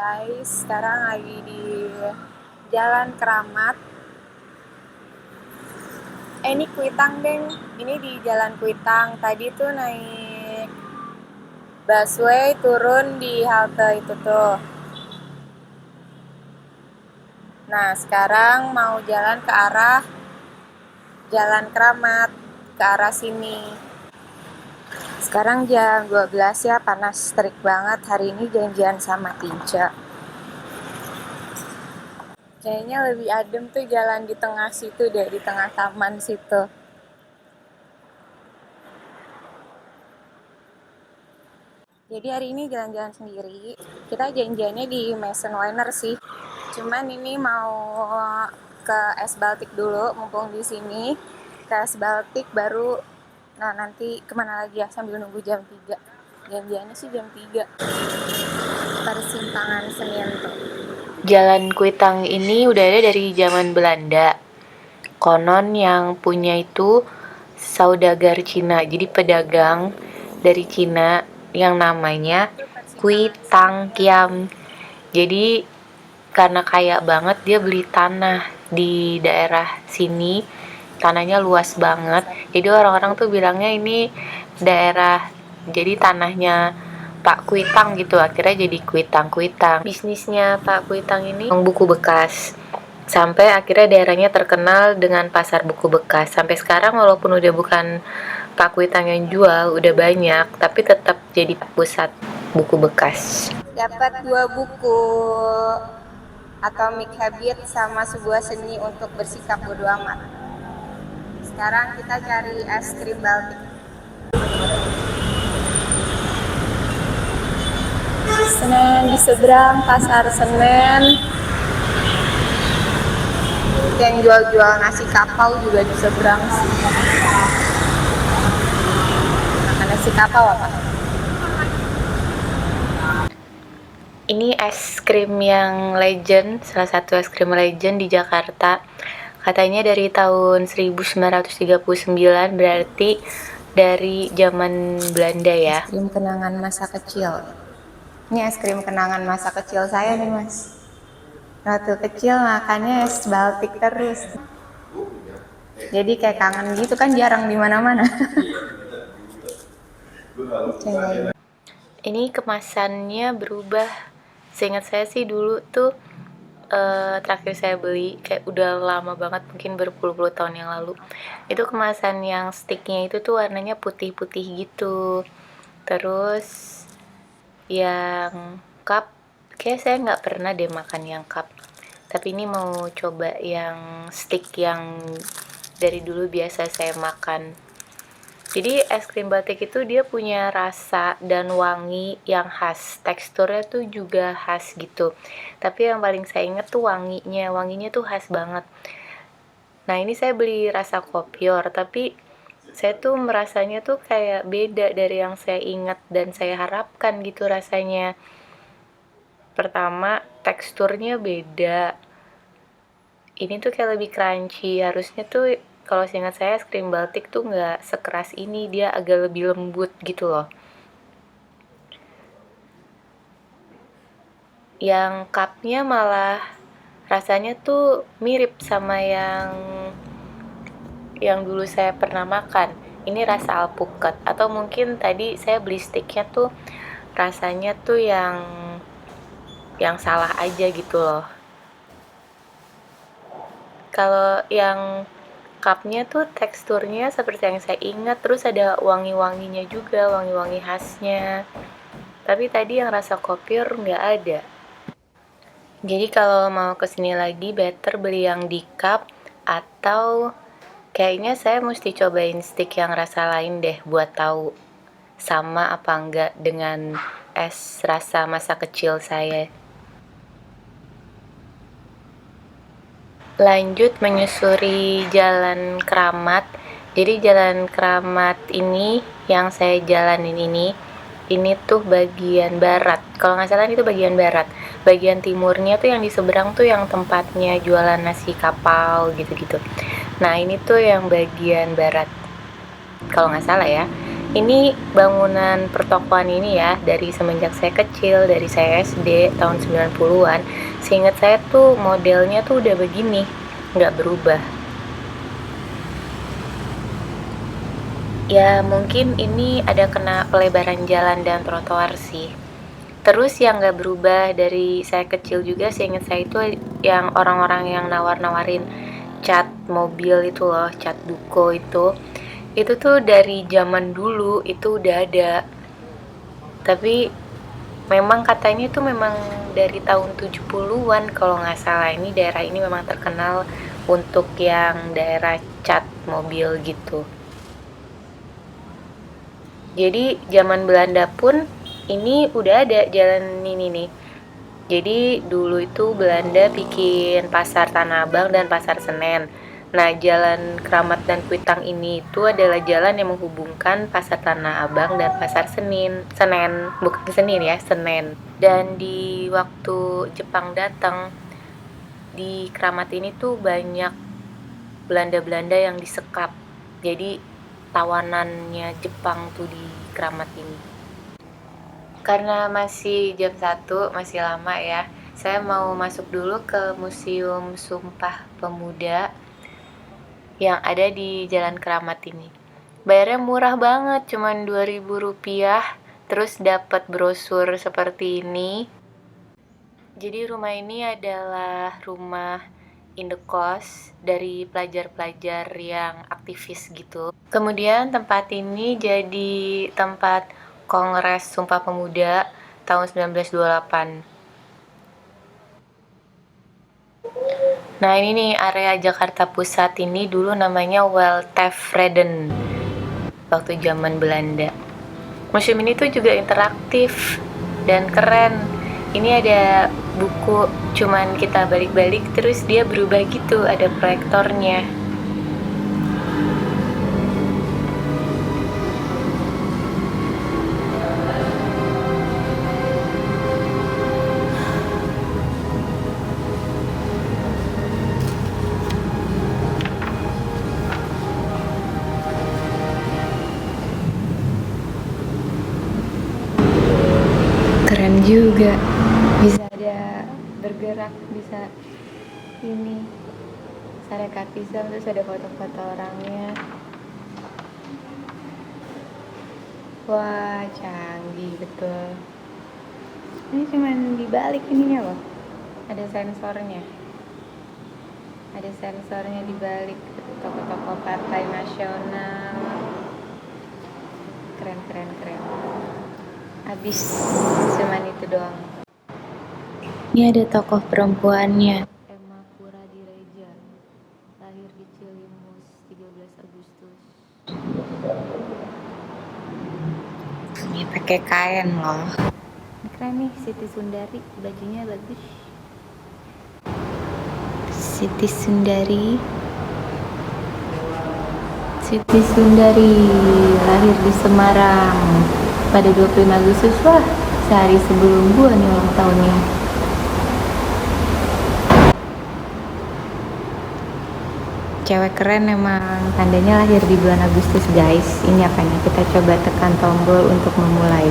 guys, sekarang lagi di Jalan Keramat. Ini Kuitang deng, ini di Jalan Kuitang. Tadi tuh naik busway turun di halte itu tuh. Nah sekarang mau jalan ke arah Jalan Keramat, ke arah sini. Sekarang jam 12 ya, panas terik banget. Hari ini janjian sama Tinca. Kayaknya lebih adem tuh jalan di tengah situ deh, di tengah taman situ. Jadi hari ini jalan-jalan sendiri. Kita janjiannya di Maison Weiner sih. Cuman ini mau ke Es Baltik dulu, mumpung di sini. Ke Es Baltik baru, nah nanti kemana lagi ya sambil nunggu jam 3. Janjiannya sih jam 3. Persimpangan Senin tuh. Jalan Kuitang ini udah ada dari zaman Belanda. Konon yang punya itu saudagar Cina, jadi pedagang dari Cina yang namanya Kuitang Kiam. Jadi karena kaya banget dia beli tanah di daerah sini, tanahnya luas banget. Jadi orang-orang tuh bilangnya ini daerah, jadi tanahnya Pak Kuitang gitu, akhirnya jadi Kuitang. Bisnisnya Pak Kuitang ini buku bekas, sampai akhirnya daerahnya terkenal dengan pasar buku bekas. Sampai sekarang walaupun udah bukan Pak Kuitang yang jual, udah banyak, tapi tetap jadi pusat buku bekas. Dapat 2 buku, Atomic Habit sama Sebuah Seni untuk Bersikap Bodo Amat. Sekarang kita cari es krim Baltik. Senen di seberang pasar Senen. Yang jual-jual nasi kapau juga di seberang sih. Makan nasi kapau apa? Ini es krim yang legend, salah satu es krim legend di Jakarta. Katanya dari tahun 1939, berarti dari zaman Belanda ya. Es krim kenangan masa kecil. Ini es krim kenangan masa kecil saya nih mas. Waktu kecil makannya es Baltik terus. Jadi kayak kangen gitu kan, jarang di mana-mana. Ini kemasannya berubah. Seingat saya sih dulu tuh terakhir saya beli kayak udah lama banget, mungkin berpuluh-puluh tahun yang lalu. Itu kemasan yang sticknya itu tuh warnanya putih-putih gitu. Terus yang cup, kayak saya nggak pernah deh makan yang cup. Tapi ini mau coba yang stick yang dari dulu biasa saya makan. Jadi es krim batik itu dia punya rasa dan wangi yang khas, teksturnya tuh juga khas gitu. Tapi yang paling saya inget tuh wanginya tuh khas banget. Nah ini saya beli rasa kopior, tapi saya tuh merasanya tuh kayak beda dari yang saya ingat dan saya harapkan gitu rasanya. Pertama, teksturnya beda. Ini tuh kayak lebih crunchy, harusnya tuh kalau seingat saya es krim Baltik tuh nggak sekeras ini, dia agak lebih lembut gitu loh. Yang cupnya malah rasanya tuh mirip sama yang dulu saya pernah makan. Ini rasa alpukat, atau mungkin tadi saya beli sticknya tuh rasanya tuh yang salah aja gitu loh. Kalau yang cupnya tuh teksturnya seperti yang saya ingat, terus ada wangi-wanginya juga, wangi-wangi khasnya. Tapi tadi yang rasa kopior nggak ada. Jadi kalau mau kesini lagi better beli yang di cup, atau kayaknya saya mesti cobain stick yang rasa lain deh buat tahu sama apa enggak dengan es rasa masa kecil saya. Lanjut menyusuri Jalan Keramat. Jadi Jalan Keramat ini yang saya jalanin ini tuh bagian barat. Kalau nggak salah itu bagian barat. Bagian timurnya tuh yang di seberang tuh yang tempatnya jualan nasi kapau gitu-gitu. Nah ini tuh yang bagian barat. Kalau nggak salah ya. Ini bangunan pertokoan ini ya, dari semenjak saya kecil, dari saya SD tahun 90-an, seingat saya tuh modelnya tuh udah begini, nggak berubah. Ya mungkin ini ada kena pelebaran jalan dan trotoar sih. Terus yang nggak berubah dari saya kecil juga, seingat saya itu yang orang-orang yang nawar-nawarin cat mobil itu loh, cat duko itu tuh dari zaman dulu itu udah ada. Tapi memang katanya itu memang dari tahun 70-an kalau nggak salah. Ini daerah ini memang terkenal untuk yang daerah cat mobil gitu. Jadi zaman Belanda pun ini udah ada jalan ini nih. Jadi dulu itu Belanda bikin pasar Tanah Abang dan pasar Senen. Nah, jalan Keramat dan Kuitang ini itu adalah jalan yang menghubungkan pasar Tanah Abang dan pasar Senen, bukan Senin ya, Senen. Dan di waktu Jepang datang, di Keramat ini tuh banyak Belanda-Belanda yang disekap. Jadi tawanannya Jepang tuh di Keramat ini. Karena masih jam 1, masih lama ya. Saya mau masuk dulu ke Museum Sumpah Pemuda yang ada di Jalan Keramat ini. Bayarnya murah banget, cuman Rp2.000. Terus dapat brosur seperti ini. Jadi rumah ini adalah rumah indekos dari pelajar-pelajar yang aktivis gitu. Kemudian tempat ini jadi tempat Kongres Sumpah Pemuda tahun 1928. Nah ini nih area Jakarta Pusat ini dulu namanya Weltevreden waktu zaman Belanda. Museum ini tuh juga interaktif dan keren. Ini ada buku, cuman kita balik-balik terus dia berubah gitu, ada proyektornya. Keren juga, bisa ada bergerak, bisa ini sarekatizam, terus ada foto-foto orangnya. Wah canggih betul. Ini cuman dibalik ininya loh, ada sensornya, dibalik toko-toko partai nasional. Keren. Habis cuman itu doang. Ini ada tokoh perempuannya. Emma Pura Direja, lahir di Cilimus 13 Agustus. Ini pakai kain loh. Keren nih, Siti Sundari, bajunya bagus. Siti Sundari lahir di Semarang pada 25 Agustus. Wah, sehari sebelum gua nih ulang tahunnya. Cewek keren emang, tandanya lahir di bulan Agustus guys. Ini apanya? Kita coba tekan tombol untuk memulai.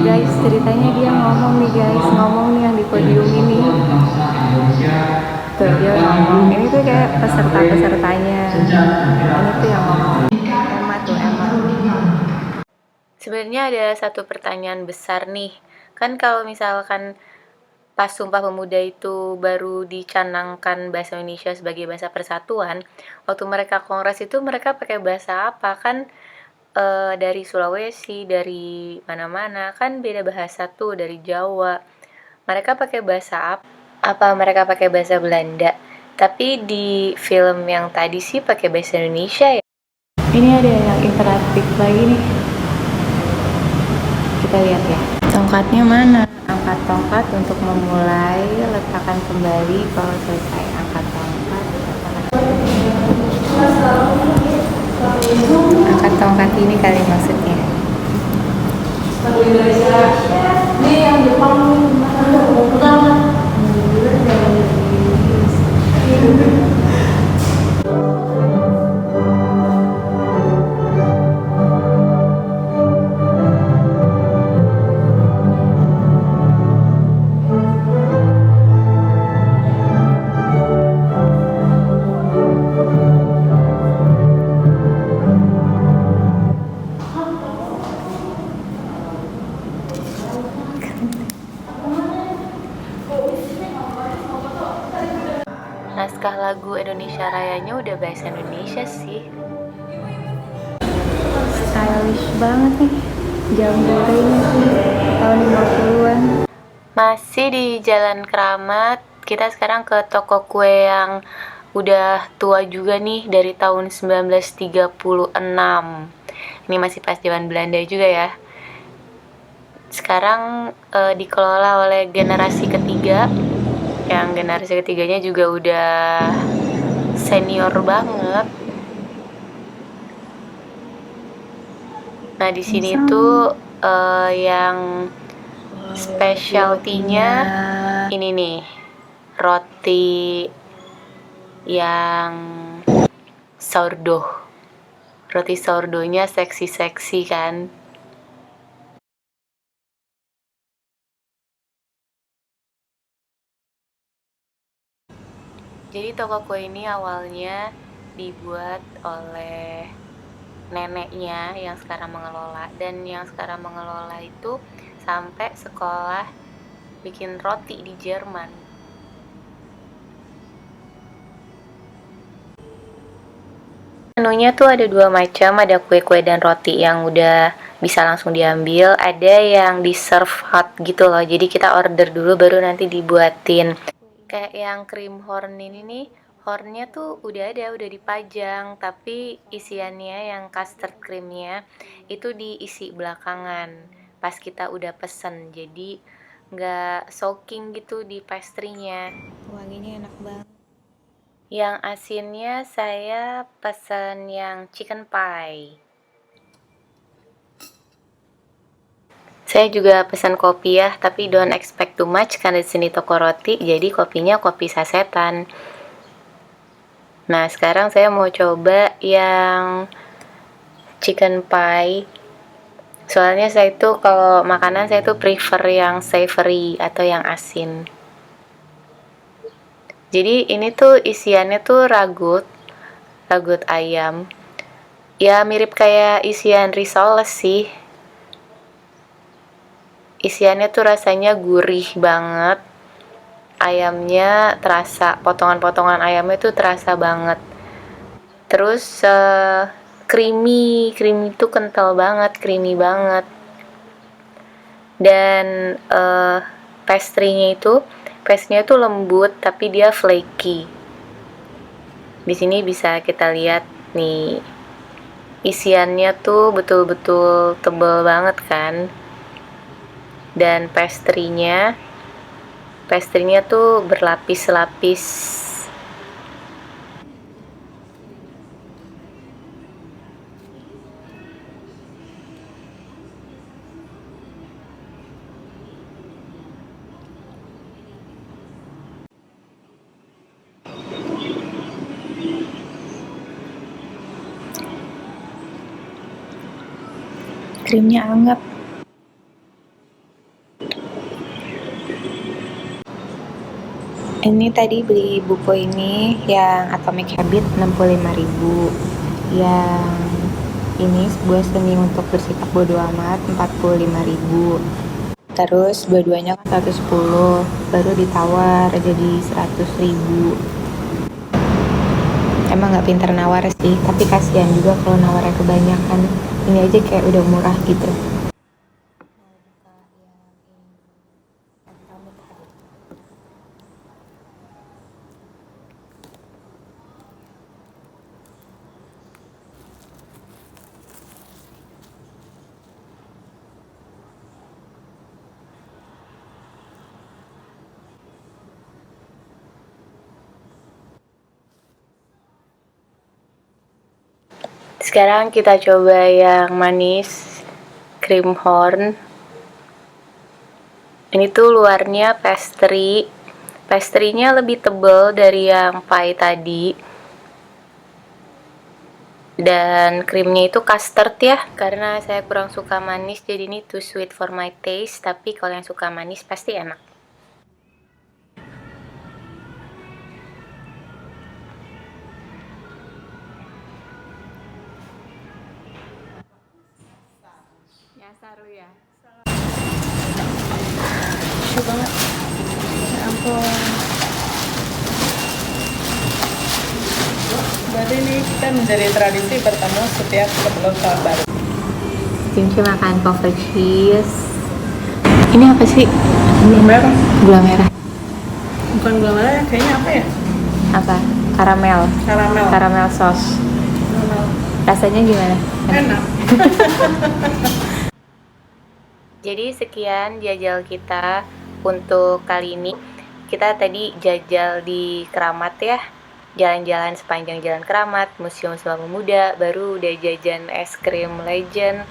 Guys, ceritanya dia ngomong nih yang di podium ini. Tuh dia ngomong, ini tuh kayak peserta-pesertanya. Ini tuh yang ngomong. Emma. Sebenarnya ada satu pertanyaan besar nih. Kan kalau misalkan pas Sumpah Pemuda itu baru dicanangkan bahasa Indonesia sebagai bahasa persatuan, waktu mereka kongres itu mereka pakai bahasa apa? Kan dari Sulawesi, dari mana-mana, kan beda bahasa tuh, dari Jawa. Mereka pakai bahasa apa? Apa mereka pakai bahasa Belanda? Tapi di film yang tadi sih pakai bahasa Indonesia ya. Ini ada yang interaktif lagi nih. Kita lihat ya. Tongkatnya mana? Angkat tongkat untuk memulai, letakkan kembali kalau selesai. Angkat tongkat, letakkan kembali. Angkat tongkat ini kali maksudnya. Ini yang Jepang naskah lagu Indonesia Rayanya udah bahasa Indonesia sih. Stylish banget nih. Jamboree tahun 50-an. Masih di Jalan Keramat. Kita sekarang ke toko kue yang udah tua juga nih, dari tahun 1936. Ini masih pas zaman Belanda juga ya. Sekarang dikelola oleh generasi ketiga. Yang generasi ketiganya juga udah senior banget. Nah, di sini tuh yang specialty-nya ini nih, roti yang sourdough. Roti sourdough-nya seksi-seksi kan. Jadi toko kue ini awalnya dibuat oleh neneknya yang sekarang mengelola, dan yang sekarang mengelola itu sampai sekolah bikin roti di Jerman. Menunya tuh ada dua macam, ada kue-kue dan roti yang udah bisa langsung diambil, ada yang di serve hot gitu loh, jadi kita order dulu baru nanti dibuatin. Kayak yang cream horn ini nih, hornnya tuh udah ada, udah dipajang, tapi isiannya yang custard creamnya itu diisi belakangan pas kita udah pesen, jadi nggak soaking gitu di pastry-nya. Wanginya enak banget. Yang asinnya saya pesen yang chicken pie. Saya juga pesan kopi ya, tapi don't expect too much karena di sini toko roti, jadi kopinya kopi sasetan. Nah, sekarang saya mau coba yang chicken pie. Soalnya saya tuh kalau makanan saya tuh prefer yang savory atau yang asin. Jadi ini tuh isiannya tuh ragut ayam. Ya mirip kayak isian risoles sih. Isiannya tuh rasanya gurih banget. Ayamnya terasa, potongan-potongan ayamnya tuh terasa banget. Terus creamy tuh kental banget, creamy banget. Dan pastry-nya tuh lembut tapi dia flaky. Di sini bisa kita lihat nih, isiannya tuh betul-betul tebal banget kan. Dan pastry-nya tuh berlapis-lapis. Krimnya anget. Ini tadi beli buku ini yang Atomic Habit 65.000. Yang ini sebuah seni untuk bersikap bodo amat 45.000. Terus dua-duanya kan 110, baru ditawar jadi 100.000. Emang nggak pinter nawar sih, tapi kasihan juga kalau nawarnya kebanyakan. Ini aja kayak udah murah gitu. Sekarang kita coba yang manis, cream horn. Ini tuh luarnya pastry. Pastry-nya lebih tebal dari yang pie tadi. Dan krimnya itu custard ya. Karena saya kurang suka manis, jadi ini too sweet for my taste. Tapi kalau yang suka manis pasti enak. Nyasar lu ya. Lucu banget. Ya ampun. Berarti ini kita menjadi tradisi bertemu setiap sebelum tahun baru. Cinci makan puffer cheese. Ini apa sih? Gula merah. Gula merah. Bukan gula merah, kayaknya apa ya? Apa? Karamel. Karamel. Karamel sauce. Karamel. Rasanya gimana? Enak. Jadi sekian jajal kita untuk kali ini. Kita tadi jajal di Keramat ya. Jalan-jalan sepanjang Jalan Keramat, Museum Sumpah Pemuda, baru udah jajan es krim Legend,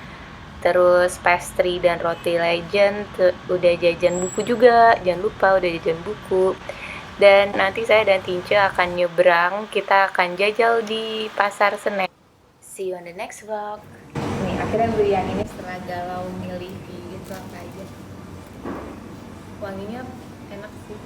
terus pastry dan roti Legend, udah jajan buku juga, jangan lupa udah jajan buku. Dan nanti saya dan Tince akan nyebrang, kita akan jajal di Pasar Senen. See you on the next vlog. Nih, akhirnya beli yang ini setelah galau milih di itu apa aja. Wanginya enak sih.